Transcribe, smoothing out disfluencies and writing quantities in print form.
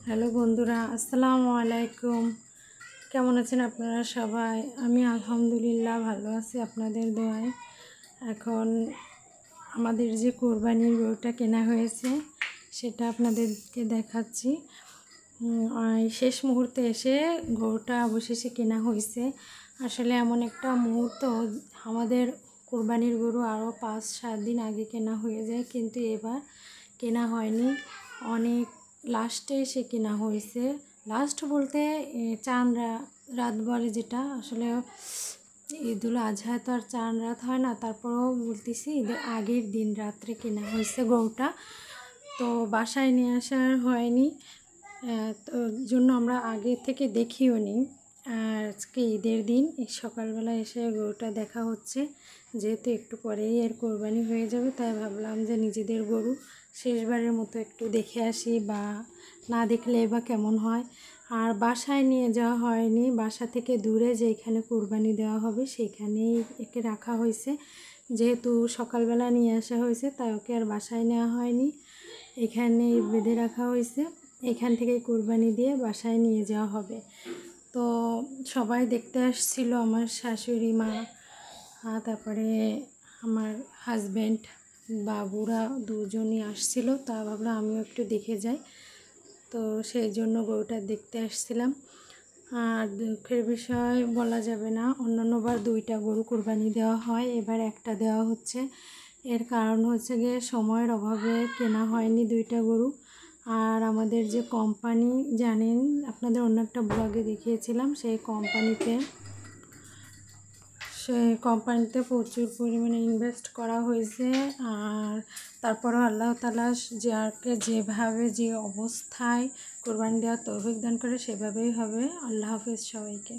Hello বন্ধুরা, আসসালামু আলাইকুম। কেমন আছেন আপনারা সবাই? আমি আলহামদুলিল্লাহ ভালো আছি আপনাদের দোয়ায়। এখন আমাদের যে কোরবানির গরুটা কেনা হয়েছে সেটা আপনাদেরকে দেখাচ্ছি। শেষ মুহূর্তে এসে গরুটা অবশেষে কেনা হয়েছে। আসলে এমন একটা মুহূর্ত, আমাদের কোরবানির গরু আরও 5-7 দিন আগে কেনা হয়ে যায়, কিন্তু এবার কেনা হয়নি। অনেক লাস্টে এসে কেনা হয়েছে। লাস্ট বলতে চাঁদ রাত বলে, যেটা আসলে ঈদুল আজহায় তো আর চাঁদ রাত হয় না, তারপরেও বলতেছি ঈদের আগের দিন রাত্রে কেনা হয়েছে গরুটা। তো বাসায় নিয়ে আসা হয়নি, তো জন্য আমরা আগে থেকে দেখিও নি। আর আজকে ঈদের দিন এই সকালবেলা এসে গরুটা দেখা হচ্ছে, যেহেতু একটু পরেই এর কোরবানি হয়ে যাবে, তাই ভাবলাম যে নিজেদের গরু শেষবারের মতো একটু দেখে আসি, বা না দেখলে বা কেমন হয়। আর বাসায় নিয়ে যাওয়া হয়নি, বাসা থেকে দূরে যেখানে কোরবানি দেওয়া হবে সেখানেই একে রাখা হয়েছে। যেহেতু সকালবেলা নিয়ে আসা হয়েছে, তাই ওকে আর বাসায় নেওয়া হয়নি, এখানেই বেঁধে রাখা হয়েছে। এখান থেকে কোরবানি দিয়ে বাসায় নিয়ে যাওয়া হবে। তো সবাই দেখতে আসছিল, আমার শাশুড়ি মা, তারপরে আমার হাজব্যান্ড, বাবুরা দুজনই আসছিল। তা ভাবলাম আমিও একটু দেখে যাই, তো সেই জন্য গরুটা দেখতে আসছিলাম। আর দুঃখের বিষয় বলা যাবে না, অন্যান্যবার 2টা গরু কোরবানি দেওয়া হয়, এবার একটা দেওয়া হচ্ছে। এর কারণ হচ্ছে গিয়ে সময়ের অভাবে কেনা হয়নি 2টা গরু। আর আমাদের যে কোম্পানি, জানেন আপনাদের অন্য একটা ব্লগে দেখিয়েছিলাম, সেই কোম্পানিতে প্রচুর পরিমাণে ইনভেস্ট করা হয়েছে। আর তারপরও আল্লাহ তাআলা যাকে যেভাবে যে অবস্থায় কোরবানি দেওয়ার তৌফিক দান করে সেভাবেই হবে। আল্লাহ হাফেজ সবাইকে।